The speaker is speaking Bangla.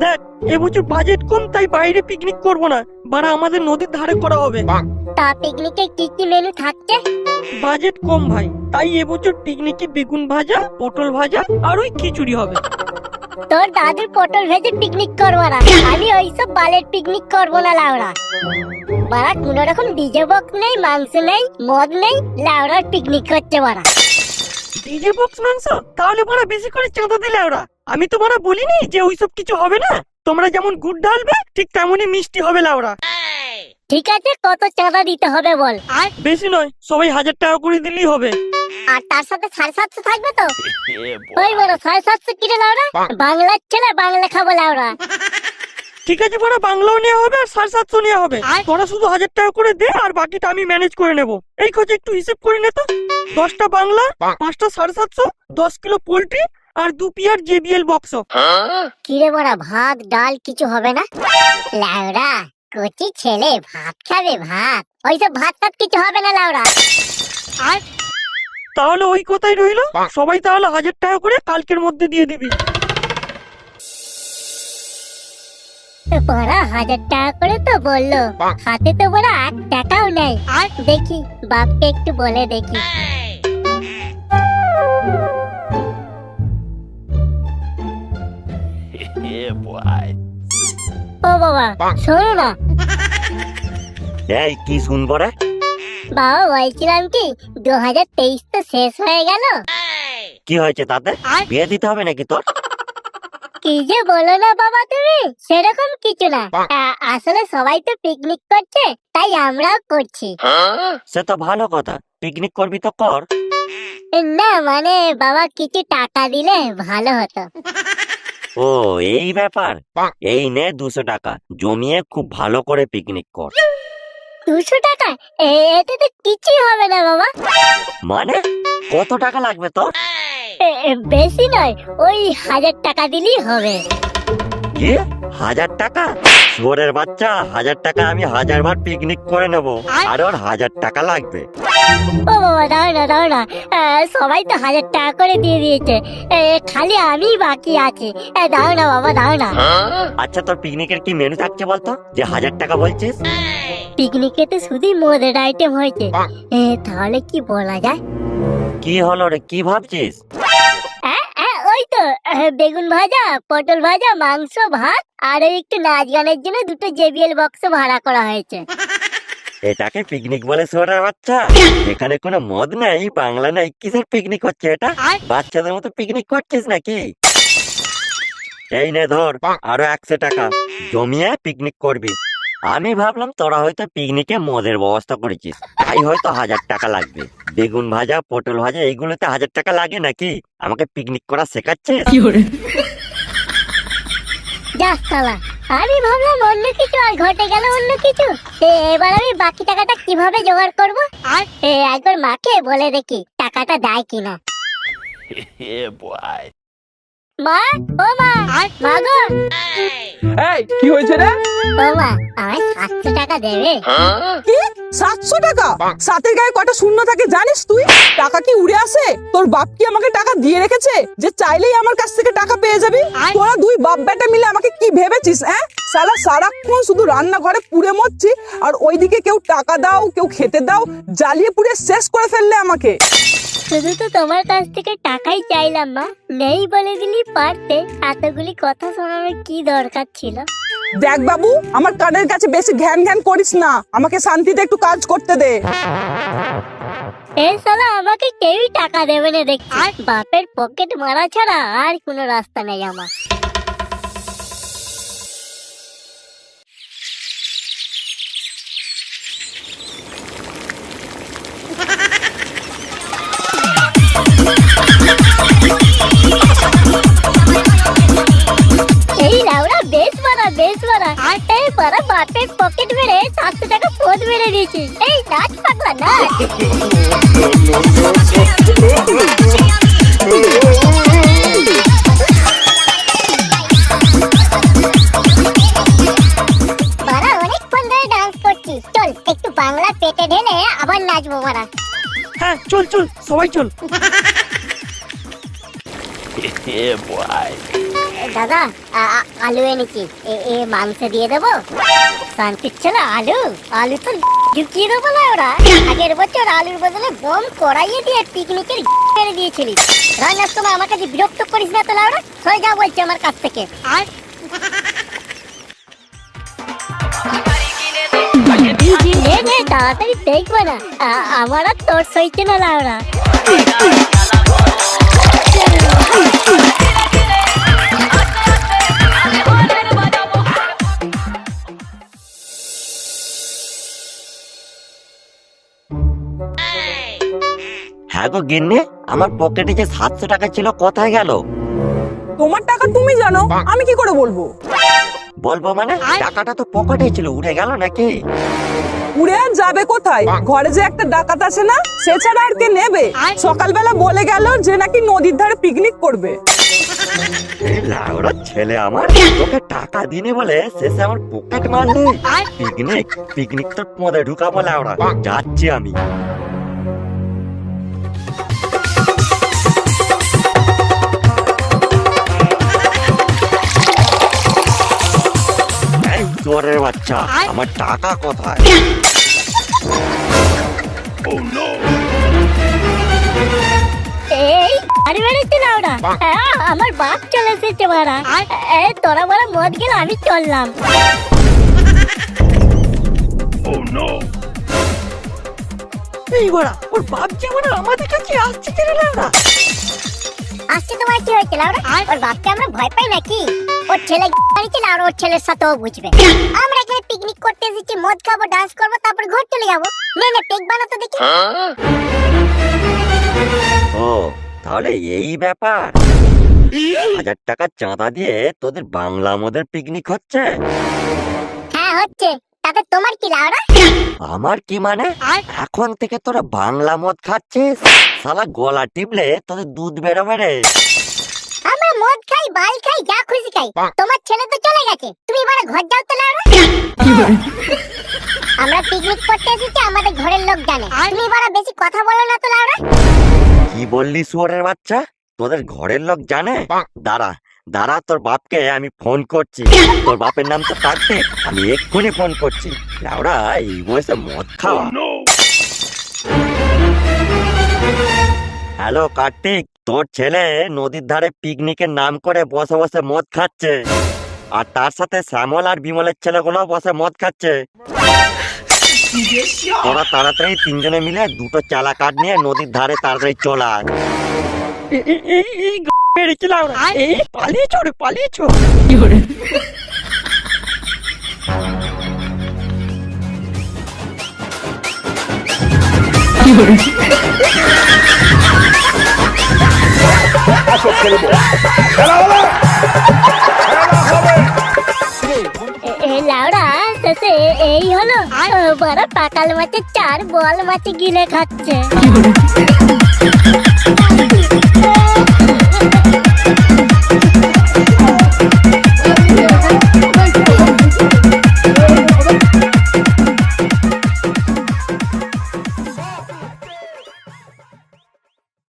দেখ এবছর বাজেট কম, তাই বাইরে পিকনিক করব না, বাড়া আমাদের নদীর ধারে করা হবে। তা পিকনিকে কি কি মেনু থাকছে? বাজেট কম ভাই, তাই এবছর পিকনিকে বেগুন ভাজা, পটল ভাজা আর ওই খিচুড়ি হবে। তোর দাদুর পটল ভেজে পিকনিক করবো না, আমি ওইসব বালের পিকনিক করবো না লাউড়া। বাড়া কোন রকম ডিজে বক্স নেই, মাংস নেই, মদ নেই, লাউড়ার পিকনিক করছে বাড়া। ডিজে বক্স মাংস? তাহলে বাড়া বেশি করে চাঁদা দিলে ওরা। আমি তো বাড়া বলিনি যে ওইসব কিছু হবে না। তোমরা যেমন গুড় ঢালবে ঠিক তেমনই মিষ্টি হবে লাউড়া। ঠিক আছে, কত চাঁদা দিতে হবে বল? আর বেশি নয়, সবাই 1000 টাকা করে দিলেই হবে। আর তার সাথে 750 থাকবে তো? ওই বড় 750 কিনে লাউড়া, বাংলার ছেলে বাংলা খাবো লাউড়া। ঠিক আছে বড়, বাংলাও নেওয়া হবে আর 750 নেওয়া হবে। তোরা শুধু 1000 টাকা করে দে, আর বাকিটা আমি ম্যানেজ করে নেব। এই খোঁজ একটু হিসেব করে নে তো। 10টা বাংলা, 5টা 750, 10 কিলো পোল্ট্রি আর 2 পিয়ার JBL বক্স। কিরে বড়া, ভাত ডাল কিছু হবে না? লাউড়া কচি ছেলে ভাত খাবে, ভাত ওইসব ভাত টাত কিছু হবে না লাউড়া। আর তাহলে ওই কথাই রইলো, সবাই তাহলে 1000 টাকা করে কালকের মধ্যে দিয়ে দিবি। বড়া 1000 টাকা করে তো বললো, হাতে তো বড়া 1 টাকাও নেই। আর দেখি বাপকে একটু বলে দেখি। ও বাবা শোনো না। এই কি শুনবো রে? বাবা বলছিলাম কি, 2023 তো শেষ হয়ে গেল। কি হয়েছে তাতে? বিয়ে দিতে হবে নাকি তোর? কি যে বলো না বাবা তুমি, সেরকম কিছু না। আসলে সবাই তো পিকনিক করছে, তাই আমরাও করছি। সে তো ভালো কথা, পিকনিক করবি তো কর। না মানে বাবা কিছু টাকা দিলে ভালো হতো। ও এই ব্যাপার, এই নে 200 টাকা জমিয়ে খুব ভালো করে পিকনিক কর। 200 টাকা? এতে তো কিছুই হবে না বাবা। মানে কত টাকা লাগবে তোর? বেশি নয়, ওই 1000 টাকা দিলেই হবে। কি 1000 টাকা? শুয়োরের বাচ্চা, 1000 টাকা আমি 1000 বার পিকনিক করে নেবো, আর ওর 1000 টাকা লাগবে? ও বাবা দাও না দাও না, সবাই তো 1000 টাকা করে দিয়ে দিয়েছে, খালি আমি বাকি আছি। দাও না বাবা দাও না। আচ্ছা তোর পিকনিকের কি মেনু থাকছে বলতো, যে 1000 টাকা বলছিস? পিকনিকে তো শুধুই মদের আইটেম হয়েছে, তাহলে কি বলা যায়? কি হলো রে, কি ভাবছিস? ওই তো বেগুন ভাজা, পটল ভাজা, মাংস, ভাত আর ওই একটু নাচ গানের জন্য 2টো JBL বক্স ভাড়া করা হয়েছে। এটাকে পিকনিক বলে শুয়োরের বাচ্চা? এখানে কোনো মদ নাই, বাংলা নাই, কিসের পিকনিক হচ্ছে এটা? বাচ্চাদের মতো পিকনিক করছিস নাকি? এই নে ধর আরো 100 টাকা জমিয়ে পিকনিক করবি। আমি ভাবলাম তোরা হয়তো পিকনিকে মদের ব্যবস্থা করেছিস, তাই হয়তো 1000 টাকা লাগবে। বেগুন ভাজা, পটল ভাজা এইগুলোতে 1000 টাকা লাগে নাকি? আমাকে পিকনিক করা শেখাচ্ছিস? যা শালা, আমি ভাবলাম অন্য কিছু আর ঘটে গেল অন্য কিছু। এবার আমি বাকি টাকাটা কিভাবে জোগাড় করব? আর একবার মাকে বলে দেখি টাকাটা দেয় কিনা। মা, ও মা, মা গো। এই কি হয়েছে রে? ও মা, আমায় 700 টাকা দেবে? কি 700 টাকা? সাতের গায়ে কয়টা শূন্য থাকে জানিস তুই? টাকা কি উড়ে আসে? তোর বাপ কি আমাকে টাকা দিয়ে রেখেছে যে চাইলেই আমার কাছ থেকে টাকা পেয়ে যাবি? তোরা দুই বাপ বেটা মিলে আমাকে কি ভেবেছিস? শালা সারাক্ষণ শুধু রান্নাঘরে পুড়ে মরছি, আর ওইদিকে কেউ টাকা দাও, কেউ খেতে দাও, জ্বালিয়ে পুড়ে শেষ করে ফেললে আমাকে। শুধু তো তোমার কাছ থেকে টাকাই চাইলাম মা, নেই বলে দিলি পারতে। এতগুলি কথা শোনানোর কি দরকার ছিল? দেখ বাবু, আমার কানের কাছে বেশি ঘ্যান ঘ্যান করিস না, আমাকে শান্তিতে একটু কাজ করতে দে। এই শালা আমাকে কেউই টাকা দেবে না দেখছি, বাপের পকেট মারা ছাড়া আর কোনো রাস্তা নেই আমার। এই লাউড়া বেশ বড়, এই বড় বাপের পকেট মেরে 700 টাকা ফোন মেরে দিয়েছি। এই নাচ পাগলা নাচ। বাড়া অনেকক্ষণ ধরে ডান্স করছি, চল একটু বাংলা পেটে ঢেলে আবার নাচবো বাড়া। হ্যাঁ চল চল, সবাই চল। দাদা আলু এনেছি মাংস দিয়ে দেবো। শান্তির ছেলে আলু আলু তো ঢুকিয়ে দেবো না ওরা। আগের বছর আলুর বদলে বোম কড়াইয়ে দিয়ে পিকনিকের মেরে দিয়েছিলিস। রান্নার সময় আমার কাছে বিরক্ত করিস না তো লাউড়া, সরে যা বলছে আমার কাছ থেকে। আর তাড়াতাড়ি দেখবো না, আমার আর তোর সইছে না লাউড়া। হ্যাঁ গো গিন্নি, আমার পকেটে যে 700 টাকা ছিল কোথায় গেল? তোমার টাকা তুমি জানো, আমি কি করে বলবো? বলবো মানে টাকাটা তো পকেটে ছিল, উড়ে গেল নাকি? উড়ে আর যাবে কোথায়? ঘরে যে একটা ডাকাত আছে না, সে ছাড়া আর কে নেবে? সকালবেলা বলে গেল যে নাকি নদীর ধারে পিকনিক করবে। এই লাউড়া ছেলে আমার, তোকে টাকা দিনে বলে শেষে আমার পকেট মারলি। পিকনিক পিকনিক তোর পদে ঢুকাবো লাউড়া, যাচ্ছি আমি। এই চোরের বাচ্চা, আমার টাকা কোথায়? এই আরে বেড়েছে লাউড়া, আমার বাপ চলে এসেছে মারা। তোরা বড় মদ গেল, আমি চললাম। এই বড়া, ওর বাপ যেমন আমাদের কাছে আসছে কেন লাউড়া? আসছে তোমার কি হয়েছে লাউড়া? ওর বাপকে আমরা ভয় পাই নাকি? ওর ছেলে গাড়িতে লাউড়া, ওর ছেলের সাথেও বুঝবে। আমরা এখানে পিকনিক করতে এসেছি, মদ খাবো, ডান্স করবো, তারপর ঘর চলে যাবো। নে নে পেক বানাতো দেখি। ও তাহলে এই ব্যাপার। 1000 টাকা চাঁদা দিয়ে তোদের বাংলা মদের পিকনিক হচ্ছে? হ্যাঁ হচ্ছে, তাতে তোমার কি লাউড়া? আমার কি মানে? এখন থেকে তোরা বাংলা মদ খাচ্ছিস? শালা গলা টিপলে তোদের দুধ বেরোবে রে। আমরা মদ খাই, বাল খাই, যা খুশি খাই। তোমার ছেলে তো চলে গেছে, তুমি এবার ঘর যাও তো লাউড়া। আমরা পিকনিক করতে এসেছি, আমাদের ঘরের লোক জানে। তুমি এবার বেশি কথা বলো না তো লাউড়া। কি বললি শুয়োরের বাচ্চা? তোদের ঘরের লোক জানে? দাঁড়া দাঁড়া, তোর বাপকে আমি ফোন করছি। তোর বাপের নাম তো কার্তিক, আমি এক্ষুনি ফোন করছি। লাউড়া এই বয়সে মদ খাওয়া। হ্যালো কার্তিক, তোর ছেলে নদীর ধারে পিকনিকের নাম করে বসে বসে মদ খাচ্ছে, আর তার সাথে শ্যামল আর বিমলের ছেলেগুলো বসে মদ খাচ্ছে। তোরা তাড়াতাড়ি তিনজনে মিলে দুটো চালা কাঠ নিয়ে নদীর ধারে তাড়াতাড়ি চলা। এই বেড়েছে লাউড়া, এই পালিয়েছো রে, পালিয়েছো। লাউড়া শেষে এই হলো, বড় পাকাল মাছের 4 বল মাছে গিলে খাচ্ছে।